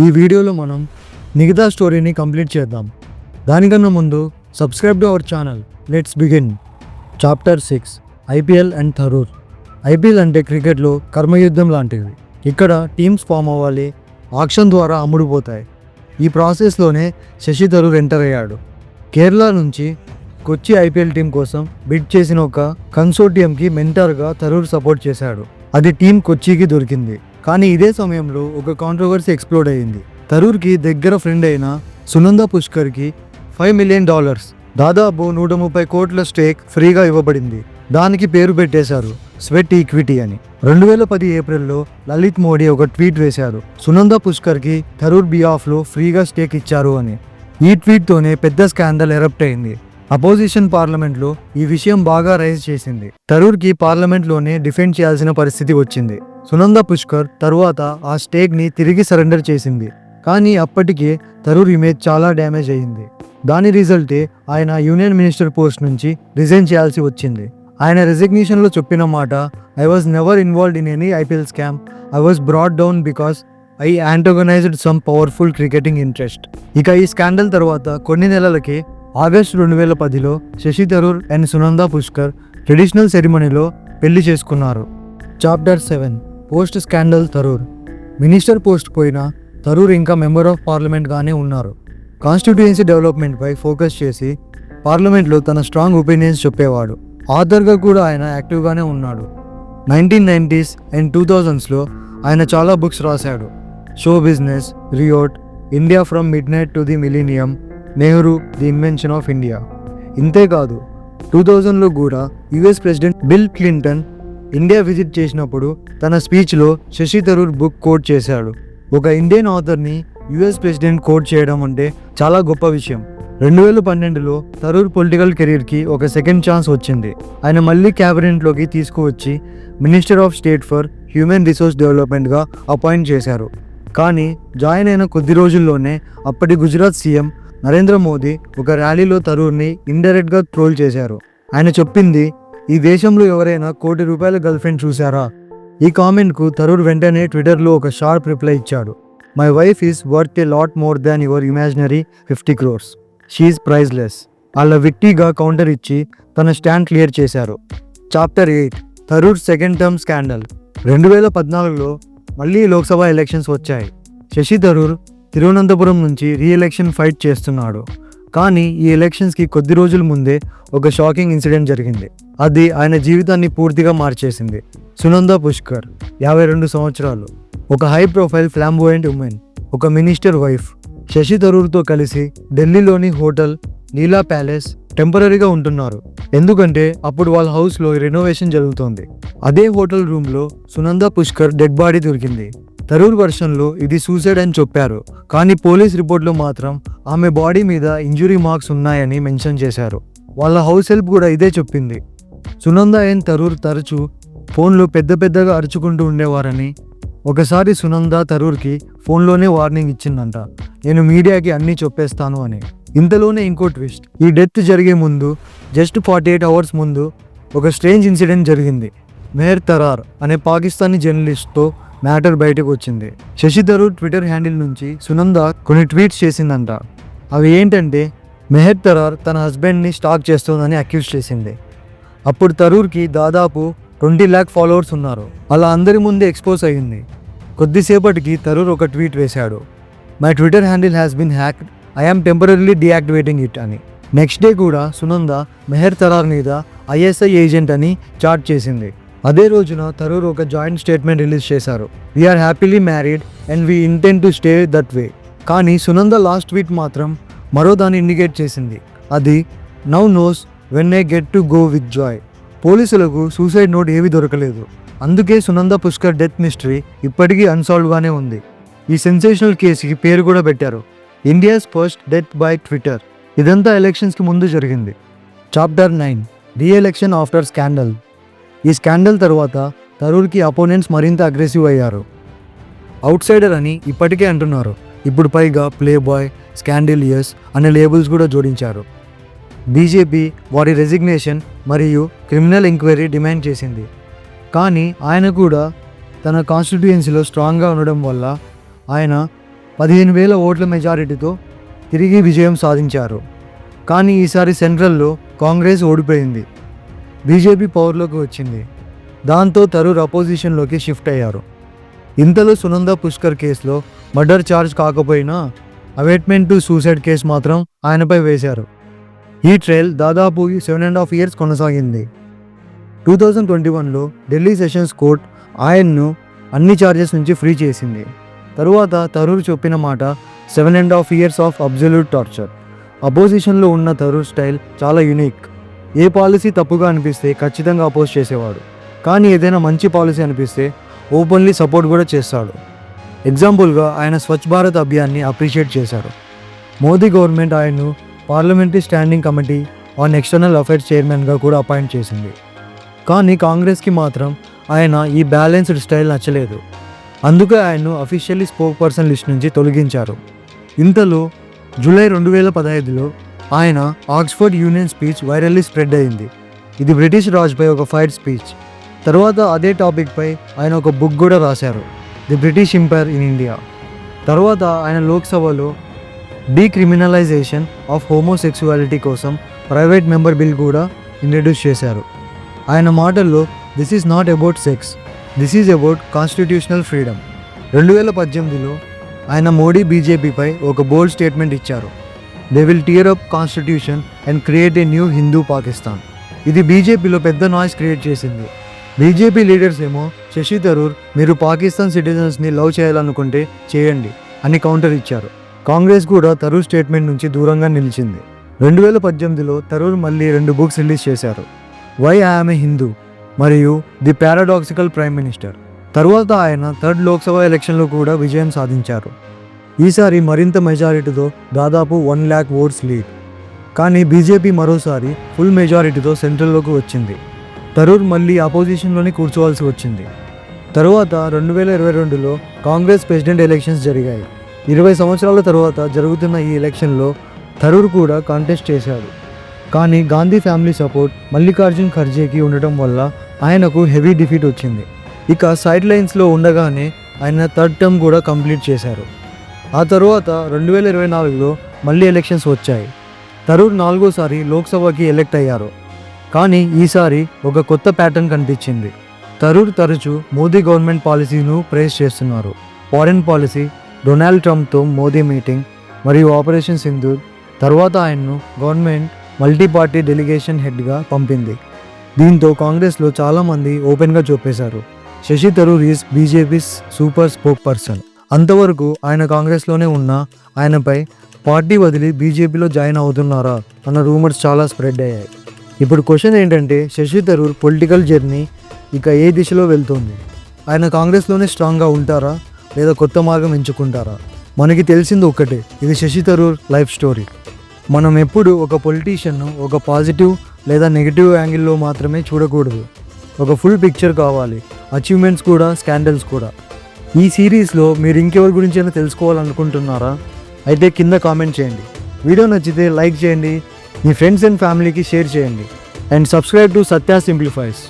ఈ వీడియోలో మనం మిగతా స్టోరీని కంప్లీట్ చేద్దాం. దానికన్నా ముందు subscribe to our channel. Let's begin. Chapter 6 IPL and Tharoor. IPL అంటే క్రికెట్లో కర్మయుద్ధం లాంటివి. ఇక్కడ టీమ్స్ ఫామ్ అవ్వాలి, ఆక్షన్ ద్వారా అమ్ముడుపోతాయి. ఈ ప్రాసెస్లోనే శశి థరూర్ ఎంటర్ అయ్యాడు. కేరళ నుంచి కొచ్చి ఐపీఎల్ టీం కోసం బిడ్ చేసిన ఒక కన్సోర్టియంకి మెంటర్గా థరూర్ సపోర్ట్ చేశాడు. అది టీం కొచ్చికి దొరికింది. కానీ ఇదే సమయంలో ఒక కాంట్రవర్సీ ఎక్స్ప్లోడ్ అయ్యింది. థరూర్కి దగ్గర ఫ్రెండ్ అయిన సునంద పుష్కర్కి $5 million, దాదాపు 130 కోట్ల స్టేక్ ఫ్రీగా ఇవ్వబడింది. దానికి పేరు పెట్టేశారు స్వెట్ ఈక్విటీ అని. 2010 ఏప్రిల్లో లలిత్ మోడీ ఒక ట్వీట్ వేశారు, సునంద పుష్కర్కి థరూర్ బిహాఫ్లో ఫ్రీగా స్టేక్ ఇచ్చారు అని. ఈ ట్వీట్తోనే పెద్ద స్కాండల్ ఎరప్ట్ అయింది. అపోజిషన్ పార్లమెంట్లో ఈ విషయం బాగా రైజ్ చేసింది. థరూర్కి పార్లమెంట్లోనే డిఫెండ్ చేయాల్సిన పరిస్థితి వచ్చింది. సునంద పుష్కర్ తరువాత ఆ స్టేక్ని తిరిగి సరెండర్ చేసింది. కానీ అప్పటికే థరూర్ ఇమేజ్ చాలా డ్యామేజ్ అయ్యింది. దాని రిజల్టే ఆయన యూనియన్ మినిస్టర్ పోస్ట్ నుంచి రిజైన్ చేయాల్సి వచ్చింది. ఆయన రెసిగ్నేషన్లో చెప్పిన మాట, I was never involved in any IPL scam. I was brought down because I antagonized some powerful cricketing interest. ఇక ఈ స్కాండల్ తర్వాత కొన్ని నెలలకే ఆగస్టు 2010లో శశి థరూర్ అండ్ సునంద పుష్కర్ ట్రెడిషనల్ సెరిమనీలో పెళ్లి చేసుకున్నారు. Chapter 7 post scandal Tharoor. Minister post పోయిన థరూర్ ఇంకా మెంబర్ ఆఫ్ పార్లమెంట్గానే ఉన్నారు. కాన్స్టిట్యుయెన్సీ డెవలప్మెంట్పై ఫోకస్ చేసి పార్లమెంట్లో తన స్ట్రాంగ్ ఒపీనియన్స్ చెప్పేవాడు. ఆథర్గా కూడా ఆయన యాక్టివ్గానే ఉన్నాడు. 1990s అండ్ 2000స్లో ఆయన చాలా బుక్స్ రాశాడు. Show business, riot, India from midnight to the millennium, Nehru the invention of India. ఇంతేకాదు 2000లో కూడా US president Bill Clinton India visit చేసినప్పుడు తన స్పీచ్లో శశి థరూర్ బుక్ కోట్ చేశాడు. ఒక ఇండియన్ ఆథర్ని యుఎస్ ప్రెసిడెంట్ కోట్ చేయడం అంటే చాలా గొప్ప విషయం. 2012లో థరూర్ పొలిటికల్ కెరీర్కి ఒక సెకండ్ ఛాన్స్ వచ్చింది. ఆయన మళ్ళీ క్యాబినెట్లోకి తీసుకువచ్చి minister of state for human resource డెవలప్మెంట్గా అపాయింట్ చేశారు. కానీ జాయిన్ అయిన కొద్ది రోజుల్లోనే అప్పటి గుజరాత్ సీఎం నరేంద్ర మోదీ ఒక ర్యాలీలో థరూర్ని ఇండైరెక్ట్గా ట్రోల్ చేశారు. ఆయన చెప్పింది, ఈ దేశంలో ఎవరైనా ₹1 కోటి గర్ల్ ఫ్రెండ్ చూశారా? ఈ కామెంట్కు థరూర్ వెంటనే ట్విట్టర్లో ఒక షార్ప్ రిప్లై ఇచ్చాడు. My wife is worth a lot more than your imaginary 50 crores. She's priceless. వాళ్ళ విట్టిగా కౌంటర్ ఇచ్చి తన స్టాండ్ క్లియర్ చేశారు. Chapter 8 Tharoor second term scandal. 2014లో మళ్ళీ లోక్సభ ఎలక్షన్స్ వచ్చాయి. శశి థరూర్ తిరువనంతపురం నుంచి రీఎలక్షన్ ఫైట్ చేస్తున్నాడు. కానీ ఈ ఎలక్షన్స్కి కొద్ది రోజుల ముందే ఒక షాకింగ్ ఇన్సిడెంట్ జరిగింది. అది ఆయన జీవితాన్ని పూర్తిగా మార్చేసింది. సునంద పుష్కర్ 52 సంవత్సరాలు, ఒక హై ప్రొఫైల్ ఫ్లాంబోయంట్ ఉమెన్, ఒక మినిస్టర్ వైఫ్. శశి థరూర్తో కలిసి ఢిల్లీలోని హోటల్ నీలా ప్యాలెస్ టెంపరీగా ఉంటున్నారు. ఎందుకంటే అప్పుడు వాళ్ళ హౌస్లో రెనోవేషన్ జరుగుతోంది. అదే హోటల్ రూమ్లో సునంద పుష్కర్ డెడ్ బాడీ దొరికింది. థరూర్ వర్షన్లో ఇది సూసైడ్ అని చెప్పారు. కానీ పోలీస్ రిపోర్ట్లో మాత్రం ఆమె బాడీ మీద ఇంజురీ మార్క్స్ ఉన్నాయని మెన్షన్ చేశారు. వాళ్ళ హౌస్ హెల్ప్ కూడా ఇదే చెప్పింది. సునంద అండ్ థరూర్ తరచూ ఫోన్లో పెద్దగా అరుచుకుంటూ ఉండేవారని, ఒకసారి సునంద థరూర్కి ఫోన్లోనే వార్నింగ్ ఇచ్చిందంట, నేను మీడియాకి అన్నీ చెప్పేస్తాను అని. ఇంతలోనే ఇంకో ట్విస్ట్. ఈ డెత్ జరిగే ముందు జస్ట్ 48 hours ముందు ఒక స్ట్రేంజ్ ఇన్సిడెంట్ జరిగింది. మెహర్ తరార్ అనే పాకిస్తానీ జర్నలిస్ట్తో మ్యాటర్ బయటకు వచ్చింది. శశి థరూర్ ట్విట్టర్ హ్యాండిల్ నుంచి సునంద కొన్ని ట్వీట్స్ చేసిందంట. అవి ఏంటంటే, మెహర్ తరార్ తన హస్బెండ్ని స్టాక్ చేస్తుందని అక్యూజ్ చేసింది. అప్పుడు థరూర్కి దాదాపు 20 lakh ఫాలోవర్స్ ఉన్నారు. అలా అందరి ముందే ఎక్స్పోజ్ అయ్యింది. కొద్దిసేపటికి థరూర్ ఒక ట్వీట్ వేశాడు, my Twitter handle has been hacked, I am temporarily deactivating it అని. నెక్స్ట్ డే కూడా సునంద మెహర్ తరార్ మీద ISI ఏజెంట్ అని చాట్ చేసింది. అదే రోజున థరూర్ ఒక జాయింట్ స్టేట్మెంట్ రిలీజ్ చేశారు. We are happily married and we intend to stay that way. కానీ సునంద లాస్ట్ ట్వీట్ మాత్రం మరో దాన్ని ఇండికేట్ చేసింది. అది now knows when I get to go with Joy. పోలీసులకు సూసైడ్ నోట్ ఏవి దొరకలేదు. అందుకే సునంద పుష్కర్ డెత్ మిస్టరీ ఇప్పటికీ అన్సాల్వ్గానే ఉంది. ఈ సెన్సేషనల్ కేసుకి పేరు కూడా పెట్టారు, India's first death by Twitter. ఇదంతా ఎలక్షన్స్కి ముందు జరిగింది. Chapter 9 re-election after scandal. ఈ స్కాండల్ తర్వాత థరూర్కి అపోనెంట్స్ మరింత అగ్రెసివ్ అయ్యారు. అవుట్ సైడర్ అని ఇప్పటికే అంటున్నారు. ఇప్పుడు పైగా ప్లే బాయ్, స్కాండిలియస్ అనే లేబుల్స్ కూడా జోడించారు. బీజేపీ వారి రెసిగ్నేషన్ మరియు క్రిమినల్ ఎంక్వైరీ డిమాండ్ చేసింది. కానీ ఆయన కూడా తన కాన్స్టిట్యుయెన్సీలో స్ట్రాంగ్గా ఉండడం వల్ల ఆయన 15,000 ఓట్ల మెజారిటీతో తిరిగి విజయం సాధించారు. కానీ ఈసారి సెంట్రల్లో కాంగ్రెస్ ఓడిపోయింది. బీజేపీ పవర్లోకి వచ్చింది. దాంతో థరూర్ అపోజిషన్లోకి షిఫ్ట్ అయ్యారు. ఇంతలో సునంద పుష్కర్ కేసులో మర్డర్ ఛార్జ్ కాకపోయినా అవేట్మెంట్ టు సూసైడ్ కేసు మాత్రం ఆయనపై వేశారు. ఈ ట్రయల్ దాదాపు 7.5 years కొనసాగింది. 2021లో ఢిల్లీ సెషన్స్ కోర్ట్ ఆయన్ను అన్ని ఛార్జెస్ నుంచి ఫ్రీ చేసింది. తరువాత థరూర్ చెప్పిన మాట 7.5 years ఆఫ్ అబ్జల్యూట్ టార్చర్. అపోజిషన్లో ఉన్న థరూర్ స్టైల్ చాలా యూనిక్. ఏ పాలసీ తప్పుగా అనిపిస్తే ఖచ్చితంగా అపోజ్ చేసేవాడు. కానీ ఏదైనా మంచి పాలసీ అనిపిస్తే ఓపెన్లీ సపోర్ట్ కూడా చేస్తాడు. ఎగ్జాంపుల్గా ఆయన స్వచ్ఛ భారత్ అభియాన్ని అప్రిషియేట్ చేశారు. మోదీ గవర్నమెంట్ ఆయన్ను parliamentary standing committee on external affairs చైర్మన్గా కూడా అపాయింట్ చేసింది. కానీ కాంగ్రెస్కి మాత్రం ఆయన ఈ బ్యాలెన్స్డ్ స్టైల్ నచ్చలేదు. అందుకే ఆయన్ను అఫీషియల్లీ స్పోక్ పర్సన్ లిస్ట్ నుంచి తొలగించారు. ఇంతలో జూలై 2015లో ఆయన Oxford union speech virally spread అయింది. ఇది బ్రిటిష్ రాజ్పై ఒక ఫైర్ స్పీచ్. తర్వాత అదే టాపిక్పై ఆయన ఒక బుక్ కూడా రాశారు, the British empire in India. తర్వాత ఆయన లోక్సభలో డీక్రిమినలైజేషన్ ఆఫ్ హోమోసెక్సువాలిటీ కోసం ప్రైవేట్ మెంబర్ బిల్ కూడా ఇంట్రడ్యూస్ చేశారు. ఆయన మాటల్లో this is not about sex, this is about constitutional freedom. 2018లో ఆయన మోడీ బీజేపీపై ఒక బోల్డ్ స్టేట్మెంట్ ఇచ్చారు, they will tear up constitution and create a new Hindu Pakistan. ఇది బీజేపీలో పెద్ద నాయిస్ క్రియేట్ చేసింది. బీజేపీ లీడర్స్ ఏమో శశి థరూర్ మీరు పాకిస్తాన్ సిటిజన్స్ని లవ్ చేయాలనుకుంటే చేయండి అని కౌంటర్ ఇచ్చారు. కాంగ్రెస్ కూడా థరూర్ స్టేట్మెంట్ నుంచి దూరంగా నిలిచింది. 2018లో థరూర్ మళ్ళీ 2 బుక్స్ రిలీజ్ చేశారు, వై ఐఎమ్ ఏ హిందూ మరియు ది పారాడాక్సికల్ ప్రైమ్ మినిస్టర్. తరువాత ఆయన 3rd లోక్సభ ఎలక్షన్లో కూడా విజయం సాధించారు. ఈసారి మరింత మెజారిటీతో దాదాపు 1 lakh ఓట్స్ లీడ్. కానీ బీజేపీ మరోసారి ఫుల్ మెజారిటీతో సెంట్రల్లోకి వచ్చింది. థరూర్ మళ్ళీ అపోజిషన్లోనే కూర్చోవాల్సి వచ్చింది. తరువాత 2022లో కాంగ్రెస్ ప్రెసిడెంట్ ఎలక్షన్స్ జరిగాయి. 20 సంవత్సరాల తరువాత జరుగుతున్న ఈ ఎలక్షన్లో థరూర్ కూడా కాంటెస్ట్ చేశాడు. కానీ గాంధీ ఫ్యామిలీ సపోర్ట్ మల్లికార్జున్ ఖర్గేకి ఉండటం వల్ల ఆయనకు హెవీ డిఫీట్ వచ్చింది. ఇక సైడ్ లైన్స్లో ఉండగానే ఆయన 3rd టర్మ్ కూడా కంప్లీట్ చేశారు. ఆ తరువాత 2024లో మళ్ళీ ఎలక్షన్స్ వచ్చాయి. థరూర్ 4వసారి లోక్సభకి ఎలెక్ట్ అయ్యారు. కానీ ఈసారి ఒక కొత్త ప్యాటర్న్ కనిపించింది. థరూర్ తరచూ మోదీ గవర్నమెంట్ పాలసీను ప్రైజ్ చేస్తున్నారు. ఫారెన్ పాలసీ, డొనాల్డ్ ట్రంప్తో మోదీ మీటింగ్ మరియు ఆపరేషన్ సింధూర్. తర్వాత ఆయన్ను గవర్నమెంట్ మల్టీ పార్టీ డెలిగేషన్ హెడ్గా పంపింది. దీంతో కాంగ్రెస్లో చాలామంది ఓపెన్గా చెప్పేశారు, Shashi Tharoor is BJP's super spokesperson. అంతవరకు ఆయన కాంగ్రెస్లోనే ఉన్నా ఆయనపై పార్టీ వదిలి బీజేపీలో జాయిన్ అవుతున్నారా అన్న రూమర్స్ చాలా స్ప్రెడ్ అయ్యాయి. ఇప్పుడు క్వశ్చన్ ఏంటంటే శశి థరూర్ పొలిటికల్ జర్నీ ఇక ఏ దిశలో వెళ్తుంది? ఆయన కాంగ్రెస్లోనే స్ట్రాంగ్గా ఉంటారా లేదా కొత్త మార్గం ఎంచుకుంటారా? మనకి తెలిసింది ఒక్కటే, ఇది శశి థరూర్ లైఫ్ స్టోరీ. మనం ఎప్పుడు ఒక పొలిటీషియన్ను ఒక పాజిటివ్ లేదా నెగిటివ్ యాంగిల్లో మాత్రమే చూడకూడదు. ఒక ఫుల్ పిక్చర్ కావాలి, అచీవ్మెంట్స్ కూడా, స్కాండల్స్ కూడా. ఈ సిరీస్లో మీరు ఇంకెవరి గురించైనా తెలుసుకోవాలనుకుంటున్నారా? అయితే కింద కామెంట్ చేయండి. వీడియో నచ్చితే లైక్ చేయండి, మీ ఫ్రెండ్స్ అండ్ ఫ్యామిలీకి షేర్ చేయండి and subscribe to Satya simplifies.